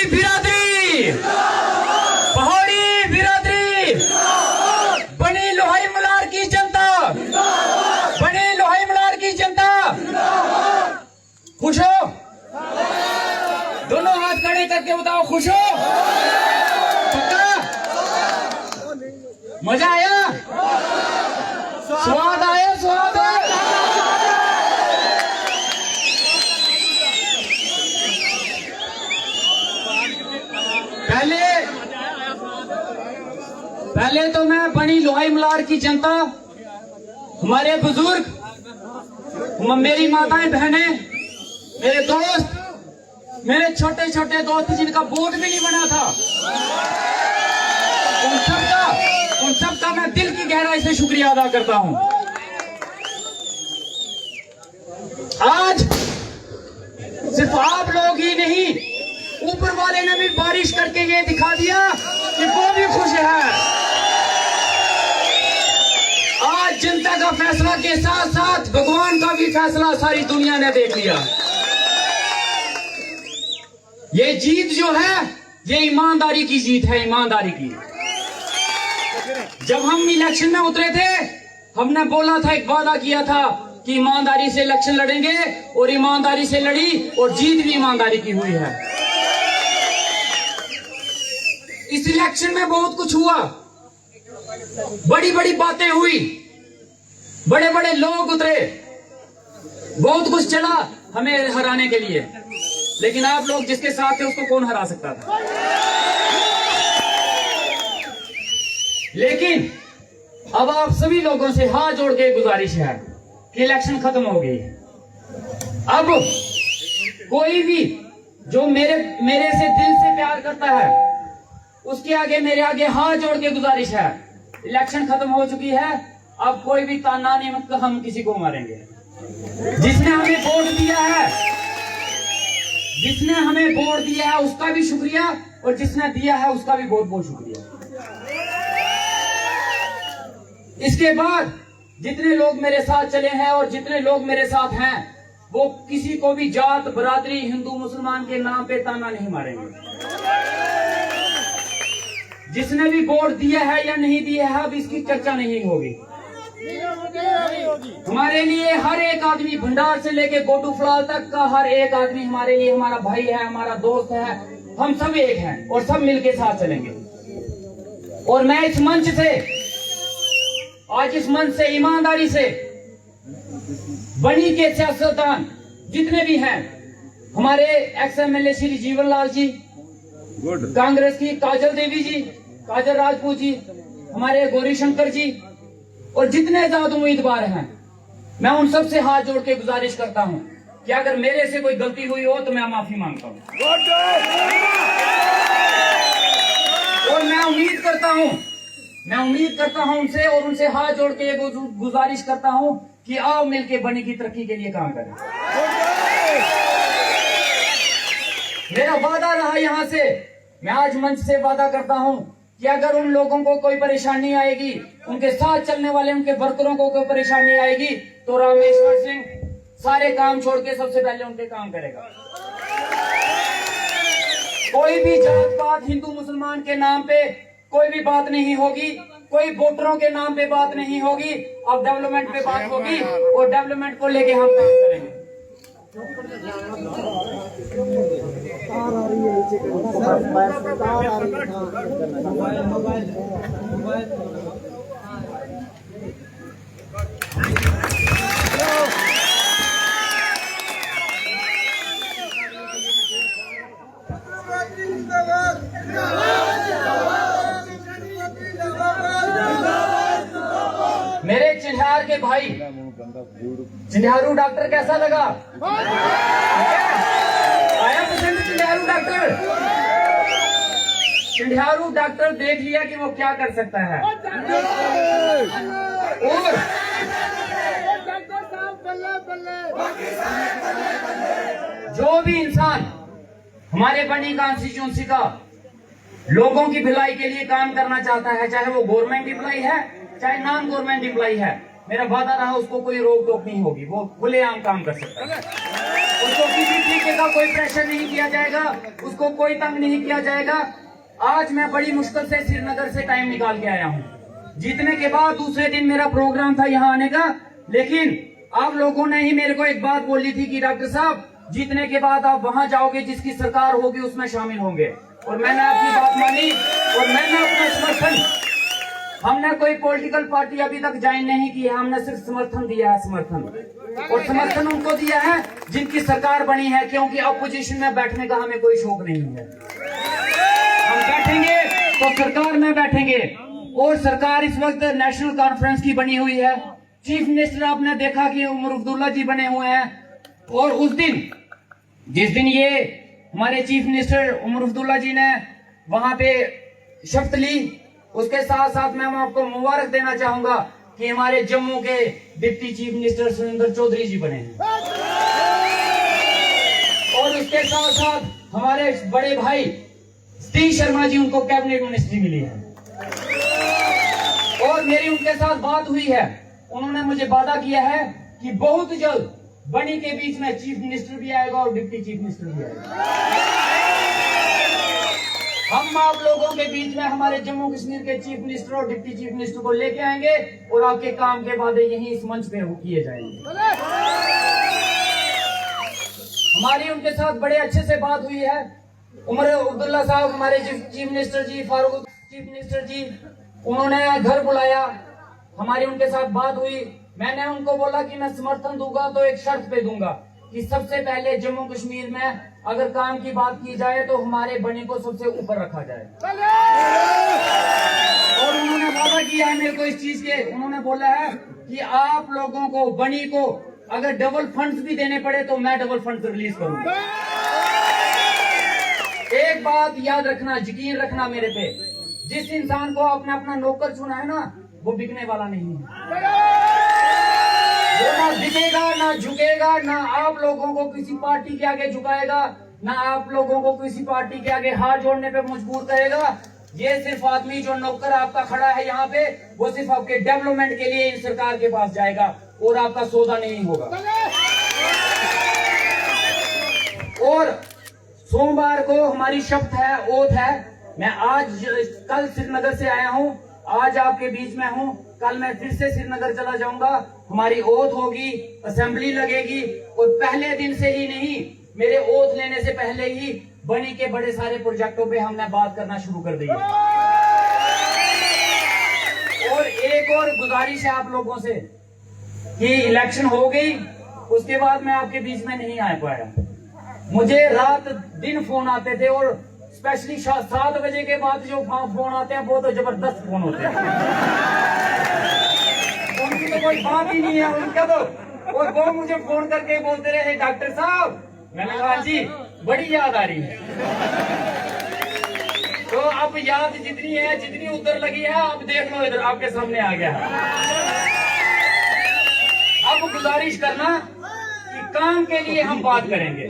बिरादरी, पहाड़ी बिरादरी, बनी लोहाई मलार की जनता, बनी लोहाई मलार की जनता, खुश हो? दोनों हाथ खड़े करके बताओ, खुश हो? पक्का? मजा आया? स्वाद आया? स्वाद? पहले तो मैं बनी लोहाई मलार की जनता, हमारे बुजुर्ग, मेरी माताएं बहनें, मेरे दोस्त, मेरे छोटे छोटे दोस्त जिनका वोट भी नहीं बना था, उन सबका मैं दिल की गहराई से शुक्रिया अदा करता हूं। आज सिर्फ आप लोग ही नहीं, ऊपर वाले ने भी बारिश करके ये दिखा दिया कि वो भी खुश है। आज जनता का फैसला के साथ साथ भगवान का भी फैसला सारी दुनिया ने देख लिया। ये जीत जो है, ये ईमानदारी की जीत है, ईमानदारी की। जब हम इलेक्शन में उतरे थे, हमने बोला था, एक वादा किया था कि ईमानदारी से इलेक्शन लड़ेंगे, और ईमानदारी से लड़ी और जीत भी ईमानदारी की हुई है। इस इलेक्शन में बहुत कुछ हुआ, बड़ी बड़ी बातें हुई, बड़े बड़े लोग उतरे, बहुत कुछ चला हमें हराने के लिए, लेकिन आप लोग जिसके साथ थे उसको कौन हरा सकता था? लेकिन अब आप सभी लोगों से हाथ जोड़ के गुजारिश है कि इलेक्शन खत्म हो गई। अब कोई भी जो मेरे से दिल से प्यार करता है, उसके आगे, मेरे आगे हाथ जोड़ के गुजारिश है, इलेक्शन खत्म हो चुकी है, अब कोई भी ताना नहीं मत हम किसी को मारेंगे। जिसने हमें वोट दिया है, जिसने हमें वोट दिया है उसका भी शुक्रिया, और जिसने दिया है उसका भी बहुत बहुत शुक्रिया। इसके बाद जितने लोग मेरे साथ चले हैं और जितने लोग मेरे साथ हैं, वो किसी को भी जात बरादरी, हिंदू मुसलमान के नाम पे ताना नहीं मारेंगे। जिसने भी वोट दिया है या नहीं दिया है, अब इसकी चर्चा नहीं होगी। हमारे लिए हर एक आदमी, भंडार से लेके गोटू फलाल तक का हर एक आदमी हमारे लिए हमारा भाई है, हमारा दोस्त है। हम सब एक हैं और सब मिलके साथ चलेंगे। और मैं इस मंच से, आज इस मंच से ईमानदारी से बनी के सियासतदान जितने भी हैं, हमारे एक्स एमएलए श्री जीवन लाल जी, कांग्रेस की काजल देवी जी, काजल राजपूत जी, हमारे गौरी शंकर जी, और जितने ज्यादा उम्मीदवार हैं, मैं उन सब से हाथ जोड़ के गुजारिश करता हूं कि अगर मेरे से कोई गलती हुई हो तो मैं माफी मांगता हूं। और मैं उम्मीद करता हूं उनसे, और उनसे हाथ जोड़ के गुजारिश करता हूं कि आओ मिलके बनी की तरक्की के लिए काम करें। मेरा वादा रहा यहां से, मैं आज मंच से वादा करता हूं कि अगर उन लोगों को कोई परेशानी आएगी, उनके साथ चलने वाले उनके वर्करों को कोई परेशानी आएगी, तो रामेश्वर सिंह सारे काम छोड़ के सबसे पहले उनके काम करेगा। कोई भी जात पात, हिंदू मुसलमान के नाम पे कोई भी बात नहीं होगी, कोई वोटरों के नाम पे बात नहीं होगी। अब डेवलपमेंट पे बात होगी, और डेवलपमेंट को लेके हम काम करेंगे। मेरे चिन्हार के भाई, चिन्हारू डॉक्टर कैसा लगा? आया पसंद चिन्हारू डॉक्टर? चिन्हारू डॉक्टर देख लिया कि वो क्या कर सकता है। और जो भी इंसान हमारे बनी कॉन्स्टिट्यूंसी का लोगों की भलाई के लिए काम करना चाहता है, चाहे वो गवर्नमेंट एम्प्लॉय है, चाहे नॉन गवर्नमेंट एम्प्लॉय है, मेरा वादा रहा उसको कोई रोक टोक नहीं होगी, वो खुलेआम काम कर सकता है। उसको किसी तरीके का कोई प्रेशर नहीं किया जाएगा, उसको कोई तंग नहीं किया जाएगा। आज मैं बड़ी मुश्किल से श्रीनगर से टाइम निकाल के आया हूँ। जीतने के बाद दूसरे दिन मेरा प्रोग्राम था यहाँ आने का, लेकिन आप लोगों ने ही मेरे को एक बात बोली थी कि डॉक्टर साहब जीतने के बाद आप वहां जाओगे, जिसकी सरकार होगी उसमें शामिल होंगे। और मैंने आपकी बात मानी और मैंने अपना समर्थन, हमने कोई पॉलिटिकल पार्टी अभी तक ज्वाइन नहीं की है, हमने सिर्फ समर्थन दिया है, समर्थन। और समर्थन उनको दिया है जिनकी सरकार बनी है, क्योंकि अपोजिशन में बैठने का हमें कोई शौक नहीं है। हम बैठेंगे तो सरकार में बैठेंगे। और सरकार इस वक्त नेशनल कॉन्फ्रेंस की बनी हुई है। चीफ मिनिस्टर आपने देखा कि उमर अब्दुल्ला जी बने हुए हैं। और उस दिन जिस दिन ये हमारे चीफ मिनिस्टर उमर अब्दुल्ला जी ने वहां पे शपथ ली, उसके साथ साथ मैं आपको मुबारक देना चाहूंगा कि हमारे जम्मू के deputy chief minister Surendra Chaudhary ji बने हैं। और उसके साथ साथ हमारे बड़े भाई सतीश शर्मा जी, उनको कैबिनेट मिनिस्ट्री मिली है। और मेरी उनके साथ बात हुई है, उन्होंने मुझे वादा किया है कि बहुत जल्द बनी के बीच में चीफ मिनिस्टर भी आएगा और डिप्टी चीफ मिनिस्टर भी आएगा। हम आप लोगों के बीच में हमारे जम्मू कश्मीर के चीफ मिनिस्टर और डिप्टी चीफ मिनिस्टर को लेके आएंगे और आपके काम के वादे यहीं इस मंच पे किए जाएंगे। हमारी उनके साथ बड़े अच्छे से बात हुई है। उमर अब्दुल्ला साहब हमारे चीफ मिनिस्टर जी, फारूक चीफ मिनिस्टर जी, उन्होंने घर बुलाया, हमारी उनके साथ बात हुई। मैंने उनको बोला कि मैं समर्थन दूंगा तो एक शर्त पे दूंगा कि सबसे पहले जम्मू कश्मीर में अगर काम की बात की जाए तो हमारे बनी को सबसे ऊपर रखा जाए। और उन्होंने वादा किया है मेरे को इस चीज के, उन्होंने बोला है कि आप लोगों को बनी को अगर डबल फंड्स भी देने पड़े तो मैं डबल फंड्स रिलीज करूंगा। एक बात याद रखना, यकीन रखना मेरे पे, जिस इंसान को आपने अपना नौकर चुना है ना, वो बिकने वाला नहीं है। वो ना बिकेगा, ना झुकेगा, ना आप लोगों को किसी पार्टी के आगे झुकाएगा, ना आप लोगों को किसी पार्टी के आगे हाथ जोड़ने पे मजबूर करेगा। ये सिर्फ आदमी जो नौकर आपका खड़ा है यहाँ पे, वो सिर्फ आपके डेवलपमेंट के लिए इन सरकार के पास जाएगा और आपका सौदा नहीं होगा। और सोमवार को हमारी शपथ है, ओथ है। मैं आज कल श्रीनगर से आया हूँ, आज आपके बीच में हूँ, कल मैं फिर से श्रीनगर चला जाऊंगा। हमारी ओथ होगी, असेंबली लगेगी और पहले दिन से ही नहीं, मेरे ओथ लेने से पहले ही बनी के बड़े सारे प्रोजेक्टों पे हमने बात करना शुरू कर दी है। और एक और गुजारिश है आप लोगों से कि इलेक्शन हो गई, उसके बाद मैं आपके बीच में नहीं आ पाया। मुझे रात दिन फोन आते थे और स्पेशली 7 बजे के बाद जो फोन आते हैं वो तो जबरदस्त फोन होते हैं। उनकी तो कोई बात ही नहीं है उनका तो। और वो मुझे फोन करके बोलते रहे, डॉक्टर साहब, मैंने कहा जी बड़ी याद आ रही है। तो अब याद जितनी है, जितनी उधर लगी है, आप देख लो, इधर आपके सामने आ गया। अब गुजारिश करना कि काम के लिए हम बात करेंगे,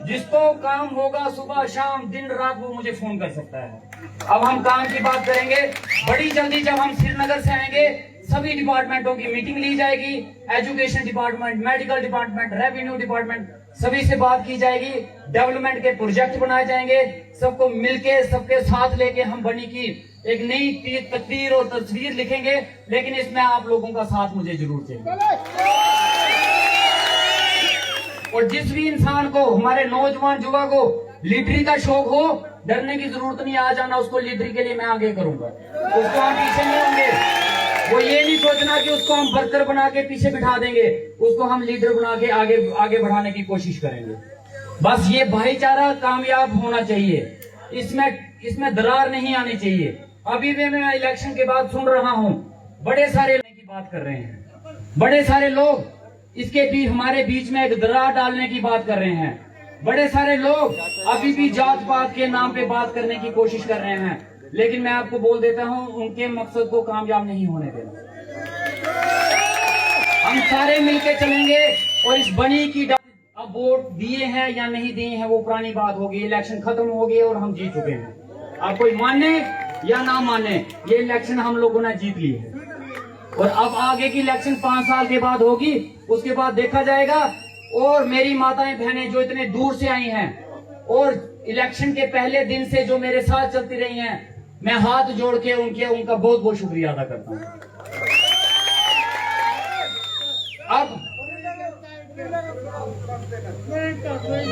जिसको काम होगा सुबह शाम दिन रात वो मुझे फोन कर सकता है। अब हम काम की बात करेंगे। बड़ी जल्दी जब हम श्रीनगर से आएंगे, सभी डिपार्टमेंटों की मीटिंग ली जाएगी, education department, medical department, revenue department, सभी से बात की जाएगी, डेवलपमेंट के प्रोजेक्ट बनाए जाएंगे। सबको मिलके, सबके साथ लेके हम बनी की एक नई तकदीर और तस्वीर लिखेंगे। लेकिन इसमें आप लोगों का साथ मुझे जरूर चाहिए। और जिस भी इंसान को, हमारे नौजवान युवा को लीडरी का शौक हो, डरने की जरूरत नहीं, आ जाना, उसको लीडरी के लिए मैं आगे करूंगा, उसको हम पीछे नहीं होंगे। वो ये नहीं सोचना कि उसको हम वर्कर बना के पीछे बिठा देंगे, उसको हम लीडर बना के आगे बढ़ाने की कोशिश करेंगे। बस ये भाईचारा कामयाब होना चाहिए, इसमें दरार नहीं आनी चाहिए। अभी भी मैं इलेक्शन के बाद सुन रहा हूँ, बड़े सारे लोगों की बात कर रहे हैं, बड़े सारे लोग इसके भी हमारे बीच में एक दरार डालने की बात कर रहे हैं। बड़े सारे लोग अभी भी जात पात के नाम पे बात करने की कोशिश कर रहे हैं। लेकिन मैं आपको बोल देता हूं, उनके मकसद को कामयाब नहीं होने देना। हम सारे मिलके चलेंगे और इस बनी की, अब वोट दिए हैं या नहीं दिए हैं वो पुरानी बात होगी, इलेक्शन खत्म हो गए और हम जीत चुके हैं। आप कोई माने या ना माने, ये इलेक्शन हम लोगों ने जीत ली है। और अब आगे की इलेक्शन 5 साल के बाद होगी, उसके बाद देखा जाएगा। और मेरी माताएं बहनें जो इतने दूर से आई हैं और इलेक्शन के पहले दिन से जो मेरे साथ चलती रही हैं, मैं हाथ जोड़ के उनका बहुत बहुत शुक्रिया अदा करता हूं।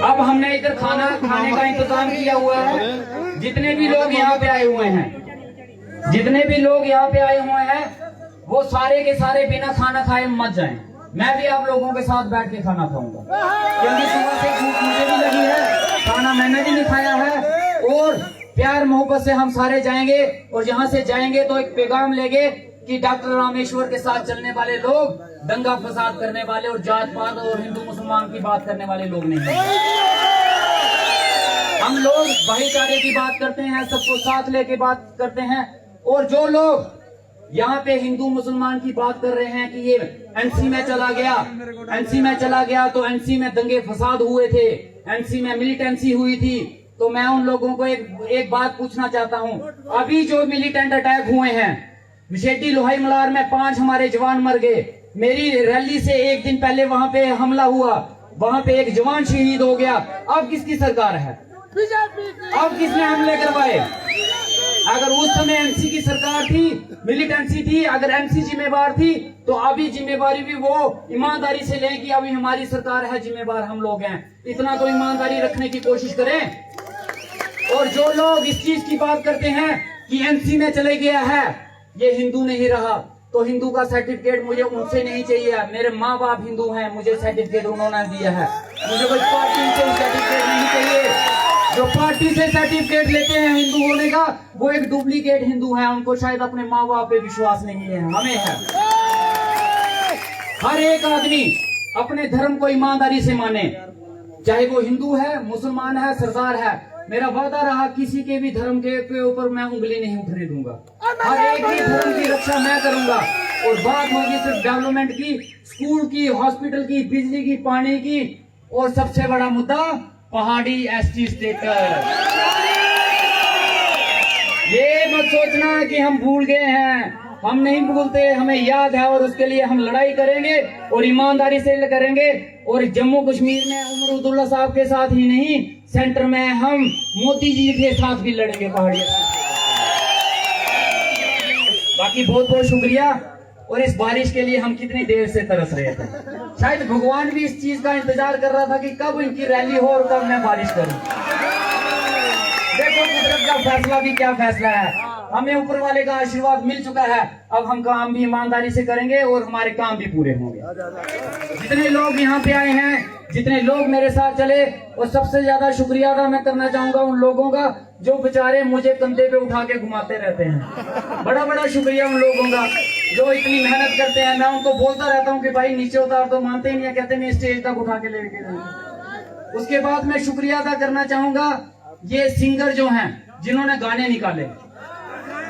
अब हमने इधर खाने का इंतजाम किया हुआ है। जितने भी लोग यहाँ पे आए हुए हैं, वो सारे के सारे बिना खाना खाए मत जाएं। मैं भी आप लोगों के साथ बैठ के खाना खाऊंगा, क्योंकि सुबह से भूख मुझे भी लगी है, खाना मैंने भी नहीं खाया है। और प्यार मोहब्बत से हम सारे जाएंगे, और जहाँ से जाएंगे तो एक पैगाम लेंगे कि डॉक्टर रामेश्वर के साथ चलने वाले लोग दंगा फसाद करने वाले और जात पात और हिंदू मुसलमान की बात करने वाले लोग नहीं हैं। हम लोग भाईचारे की बात करते हैं, सबको साथ लेके बात करते हैं। और जो लोग यहाँ पे हिंदू मुसलमान की बात कर रहे हैं कि ये एनसी में चला गया तो एनसी में दंगे फसाद हुए थे, एनसी में मिलिटेंसी हुई थी, तो मैं उन लोगों को एक बात पूछना चाहता हूँ। अभी जो मिलिटेंट अटैक हुए हैं, विशेटी लोहाई मलार में 5 हमारे जवान मर गए। मेरी रैली से एक दिन पहले वहां पे हमला हुआ, वहां पे एक जवान शहीद हो गया। अब किसकी सरकार है? अब किसने हमले करवाए? अगर उस समय एमसी की सरकार थी, मिलिटेंसी थी, अगर एमसी जिम्मेवार थी, तो अभी जिम्मेवारी भी वो ईमानदारी से लें कि अभी हमारी सरकार है, जिम्मेवार हम लोग हैं। इतना तो ईमानदारी रखने की कोशिश करें। और जो लोग इस चीज की बात करते हैं कि एमसी में चले गया है, ये हिंदू नहीं रहा, तो हिंदू का सर्टिफिकेट मुझे उनसे नहीं चाहिए। मेरे माँ बाप हिंदू हैं, मुझे सर्टिफिकेट उन्होंने दिया है, मुझे कोई पार्टी से सर्टिफिकेट नहीं चाहिए। जो पार्टी से सर्टिफिकेट लेते हैं हिंदू होने का, वो एक डुप्लीकेट हिंदू है, उनको शायद अपने माँ बाप पे विश्वास नहीं है, हमें है। हर एक आदमी अपने धर्म को ईमानदारी से माने, चाहे वो हिंदू है, मुसलमान है, सरदार है। मेरा वादा रहा किसी के भी धर्म के ऊपर मैं उंगली नहीं उठने दूंगा। हर एक ही धर्म की रक्षा मैं करूंगा। और बात होगी सिर्फ डेवलपमेंट की, स्कूल की, हॉस्पिटल की, बिजली की, पानी की, और सबसे बड़ा मुद्दा पहाड़ी एसटी स्टेटस। ये मत सोचना कि हम भूल गए हैं, हम नहीं भूलते, हमें याद है, और उसके लिए हम लड़ाई करेंगे और ईमानदारी से करेंगे। और जम्मू कश्मीर में उमर अब्दुल्ला साहब के साथ ही नहीं, सेंटर में हम मोदी जी के साथ भी लड़ेंगे पहाड़ी। बाकी बहुत बहुत शुक्रिया। और इस बारिश के लिए हम कितनी देर से तरस रहे थे, शायद भगवान भी इस चीज का इंतजार कर रहा था कि कब इनकी रैली हो और कब मैं बारिश करूं। देखो कुदरत का फैसला भी क्या फैसला है, हमें ऊपर वाले का आशीर्वाद मिल चुका है। अब हम काम भी ईमानदारी से करेंगे और हमारे काम भी पूरे होंगे। जितने लोग यहाँ पे आए हैं, जितने लोग मेरे साथ चले, और सबसे ज्यादा शुक्रिया अदा मैं करना चाहूंगा उन लोगों का जो बेचारे मुझे कंधे पे उठा के घुमाते रहते हैं। बड़ा बड़ा शुक्रिया उन लोगों का जो इतनी मेहनत करते हैं। मैं उनको बोलता रहता हूँ कि भाई नीचे उतार, तो मानते ही नहीं है, कहते नहीं स्टेज तक उठा के लेके जाएंगे। उसके बाद मैं शुक्रिया अदा करना चाहूंगा ये सिंगर जो हैं जिन्होंने गाने निकाले,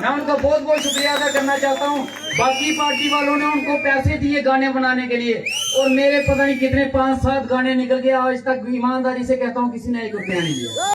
मैं उनका बहुत बहुत शुक्रिया अदा करना चाहता हूँ। बाकी पार्टी वालों ने उनको पैसे दिए गाने बनाने के लिए, और मेरे पता नहीं कितने 5-7 गाने निकल गए। आज तक ईमानदारी से कहता हूँ किसी ने 1 रुपया नहीं दिया।